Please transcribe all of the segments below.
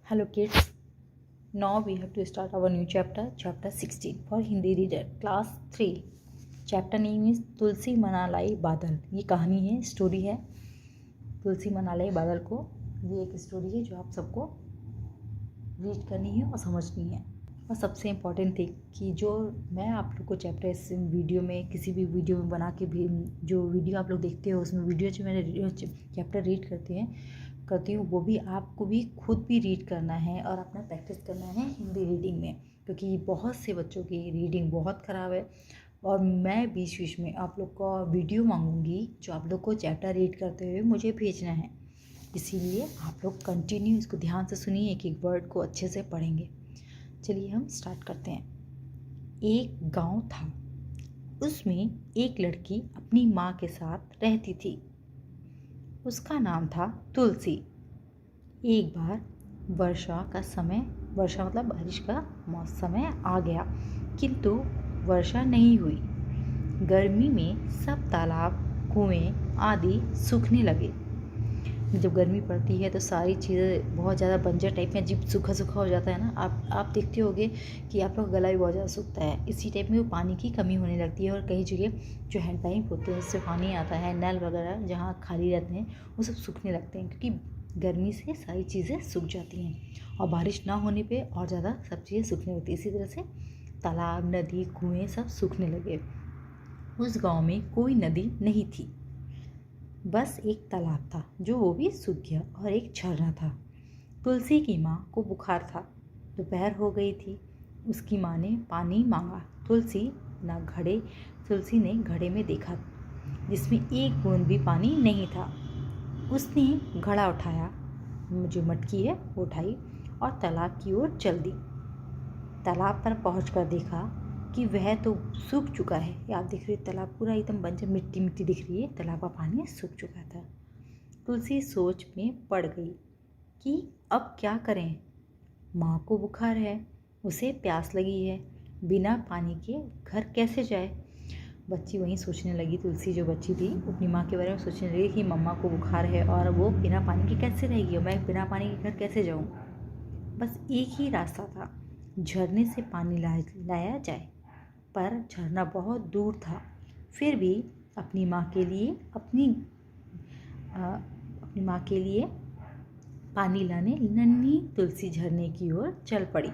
Hello kids, now we have to start our new chapter, chapter 16 for Hindi reader, class 3. Chapter name is तुलसी मना लाई बादल. ये कहानी है, story है तुलसी मना लाई बादल को. ये एक स्टोरी है जो आप सबको रीड करनी है और समझनी है. और सबसे इम्पॉर्टेंट थिंग कि जो मैं आप लोग को चैप्टर इस वीडियो में किसी भी वीडियो में बना के भी जो वीडियो आप लोग देखते हो उसमें वीडियो जो मैंने चैप्टर रीड करती हूँ वो भी आपको भी खुद भी रीड करना है और अपना प्रैक्टिस करना है हिंदी रीडिंग में, क्योंकि बहुत से बच्चों की रीडिंग बहुत ख़राब है. और मैं बीच बीच में आप लोग का वीडियो मांगूंगी जो आप लोग को चैप्टर रीड करते हुए मुझे भेजना है. इसीलिए आप लोग कंटिन्यू इसको ध्यान से सुनिए, एक एक वर्ड को अच्छे से पढ़ेंगे. चलिए हम स्टार्ट करते हैं. एक गांव था, उसमें एक लड़की अपनी माँ के साथ रहती थी. उसका नाम था तुलसी. एक बार वर्षा मतलब बारिश का समय आ गया, किंतु वर्षा नहीं हुई. गर्मी में सब तालाब, कुएं आदि सूखने लगे. जब गर्मी पड़ती है तो सारी चीज़ें बहुत ज़्यादा बंजर टाइप में अजीब सूखा सूखा हो जाता है ना. आप देखते होंगे कि आप लोग का गला भी बहुत ज़्यादा सूखता है. इसी टाइप में वो पानी की कमी होने लगती है और कई जगह जो हैंड पाइप होते हैं उससे पानी आता है, नल वगैरह जहाँ खाली रहते हैं वो सब सूखने लगते हैं, क्योंकि गर्मी से सारी चीज़ें सूख जाती हैं और बारिश ना होने पर और ज़्यादा सब चीज़ें सूखने लगती है. इसी तरह से तालाब, नदी, कुएँ सब सूखने लगे. उस गाँव में कोई नदी नहीं थी, बस एक तालाब था जो वो भी सूख गया, और एक झरना था. तुलसी की माँ को बुखार था. दोपहर हो गई थी. उसकी माँ ने पानी मांगा. तुलसी ने घड़े में देखा जिसमें एक बूंद भी पानी नहीं था. उसने घड़ा उठाया, जो मटकी है वो उठाई और तालाब की ओर चल दी. तालाब पर पहुंचकर देखा कि वह तो सूख चुका है. ये आप देख रहे हो तालाब पूरा एकदम बंजर मिट्टी मिट्टी दिख रही है, तालाब का पानी सूख चुका था. तुलसी सोच में पड़ गई कि अब क्या करें. माँ को बुखार है, उसे प्यास लगी है, बिना पानी के घर कैसे जाए. बच्ची वहीं सोचने लगी. तुलसी जो बच्ची थी अपनी माँ के बारे में सोचने लगी कि मम्मा को बुखार है और वो बिना पानी के कैसे रहेगी, और मैं बिना पानी के घर कैसे जाऊँ. बस एक ही रास्ता था, झरने से पानी लाया जाए. पर झरना बहुत दूर था. फिर भी अपनी माँ के लिए पानी लाने नन्ही तुलसी झरने की ओर चल पड़ी.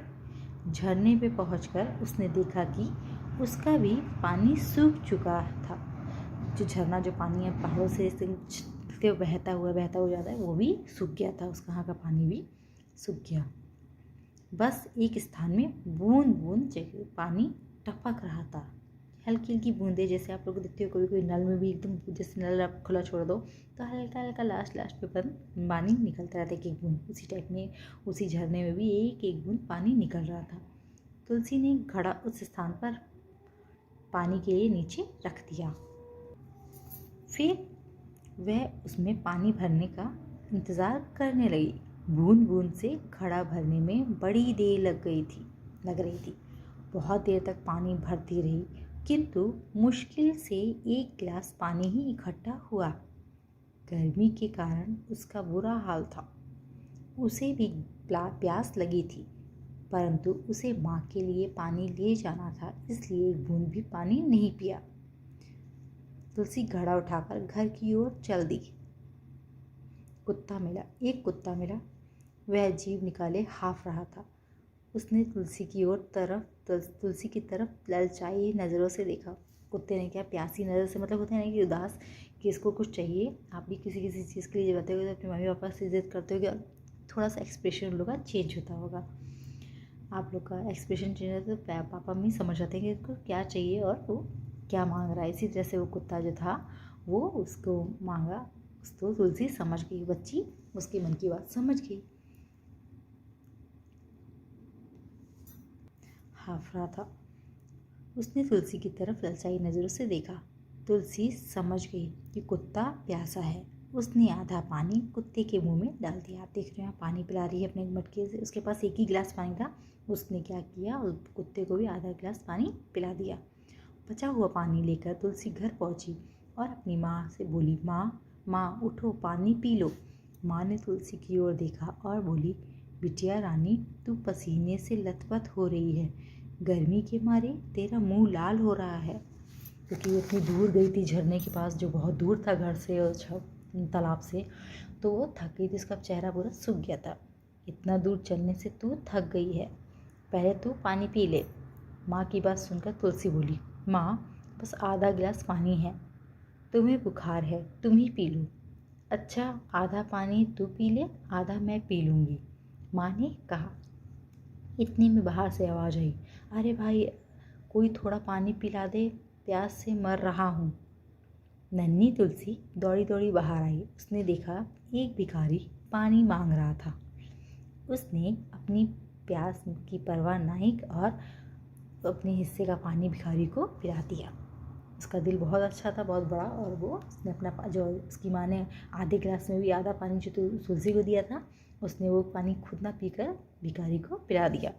झरने पे पहुंचकर उसने देखा कि उसका भी पानी सूख चुका था. जो झरना जो पानी है पहाड़ों से बहता हुआ जाता है वो भी सूख गया था. उसका यहाँ का पानी भी सूख गया. बस एक स्थान में बूंद बूंद जगह पानी टपक रहा था. हल्की हल्की बूंदे, जैसे आप लोग देखते हो कोई कोई नल में भी एकदम जैसे नल आप खुला छोड़ दो तो हल्का हल्का लास्ट पे पानी निकलता रहता है, एक एक बूंद. उसी टाइप में उसी झरने में भी एक एक बूंद पानी निकल रहा था. तुलसी ने घड़ा उस स्थान पर पानी के लिए नीचे रख दिया. फिर वह उसमें पानी भरने का इंतज़ार करने लगी. बूंद बूंद से घड़ा भरने में बड़ी देर लग रही थी. बहुत देर तक पानी भरती रही, किंतु मुश्किल से एक गिलास पानी ही इकट्ठा हुआ. गर्मी के कारण उसका बुरा हाल था. उसे भी प्यास लगी थी, परंतु उसे माँ के लिए पानी ले जाना था, इसलिए एक बूंद भी पानी नहीं पिया. तुलसी घड़ा उठाकर घर की ओर चल दी. एक कुत्ता मिला. वह जीभ निकाले हाँफ रहा था. उसने तुलसी की तरफ ललचाई नज़रों से देखा. कुत्ते ने क्या प्यासी नज़र से, मतलब होता है ना कि उदास, कि इसको कुछ चाहिए. आप भी किसी चीज़ के लिए जब आते हो तो अपने मम्मी पापा से जिद करते हो कि थोड़ा सा एक्सप्रेशन उन लोग का चेंज होता होगा. आप लोग का एक्सप्रेशन चेंज होता है तो पापा मम्मी समझ जाते हैं कि इसको क्या चाहिए और वो क्या मांग रहा है. इसी तरह से वो कुत्ता जो था वो उसको मांगा. तो तुलसी समझ गई. बच्ची उसके मन की बात समझ गई. हाँफ रहा था. उसने तुलसी की तरफ ललचाई नज़रों से देखा. तुलसी समझ गई कि कुत्ता प्यासा है. उसने आधा पानी कुत्ते के मुंह में डाल दिया. आप देख रहे हैं पानी पिला रही है अपने मटके से. उसके पास एक ही गिलास पानी था. उसने क्या किया, उस कुत्ते को भी आधा गिलास पानी पिला दिया. बचा हुआ पानी लेकर तुलसी घर पहुंची और अपनी माँ से बोली, माँ उठो, पानी पी लो. माँ ने तुलसी की ओर देखा और बोली, बिटिया रानी, तू पसीने से लथपथ हो रही है। गर्मी के मारे तेरा मुंह लाल हो रहा है। क्योंकि वो इतनी दूर गई थी झरने के पास, जो बहुत दूर था घर से और तालाब से, तो वो थक गई थी, उसका चेहरा पूरा सूख गया था। इतना दूर चलने से तू थक गई है, पहले तू पानी पी ले। माँ की बात सुनकर तुलसी बोली, माँ बस आधा गिलास पानी है, तुम्हें बुखार है, तुम ही पी लो। अच्छा, आधा पानी तू पी ले, आधा मैं पी लूँगी, माँ ने कहा। इतने में बाहर से आवाज़ आई, अरे भाई कोई थोड़ा पानी पिला दे, प्यास से मर रहा हूँ। नन्ही तुलसी दौड़ी दौड़ी बाहर आई। उसने देखा एक भिखारी पानी मांग रहा था। उसने अपनी प्यास की परवाह नहीं और अपने हिस्से का पानी भिखारी को पिला दिया। उसका दिल बहुत अच्छा था, बहुत बड़ा, और वो उसने अपना जो उसकी माँ ने आधे गिलास में भी आधा पानी जो तुलसी को दिया था, उसने वो पानी खुद ना पीकर भिखारी को पिला दिया।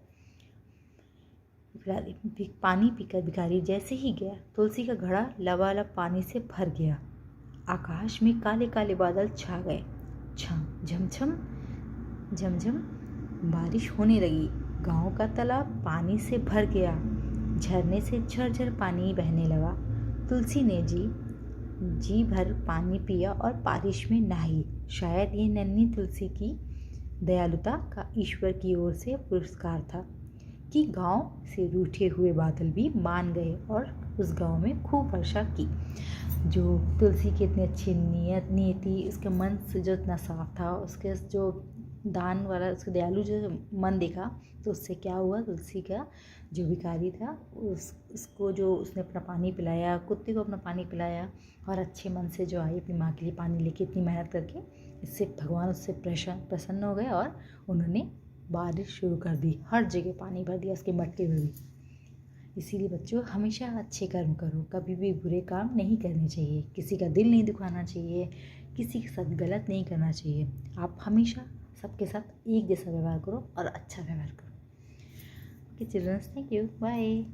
पानी पीकर भिखारी जैसे ही गया, तुलसी का घड़ा लबालब पानी से भर गया। आकाश में काले काले बादल छा गए। झमझम झमझम बारिश होने लगी। गांव का तालाब पानी से भर गया। झरने से झरझर पानी बहने लगा। तुलसी ने जी भर पानी पिया और बारिश में नहाई। शायद ये नन्ही तुलसी की दयालुता का ईश्वर की ओर से पुरस्कार था कि गांव से रूठे हुए बादल भी मान गए और उस गांव में खूब वर्षा की। जो तुलसी की इतनी अच्छी नियति, उसके मन से जो इतना साफ था, उसके जो दान वाला, उसके दयालु जो मन देखा, तो उससे क्या हुआ, तुलसी का जो भिखारी था उसको जो उसने अपना पानी पिलाया, कुत्ते को अपना पानी पिलाया, और अच्छे मन से जो आई अपनी माँ के लिए पानी लेके इतनी मेहनत करके, इससे भगवान उससे प्रसन्न हो गए और उन्होंने बारिश शुरू कर दी। हर जगह पानी भर दिया, उसके मटके में भी। इसीलिए बच्चों, हमेशा अच्छे कर्म करो, कभी भी बुरे काम नहीं करने चाहिए, किसी का दिल नहीं दुखाना चाहिए, किसी के साथ गलत नहीं करना चाहिए। आप हमेशा सबके साथ एक जैसा व्यवहार करो और अच्छा व्यवहार करो। Okay childrens, thank you, bye.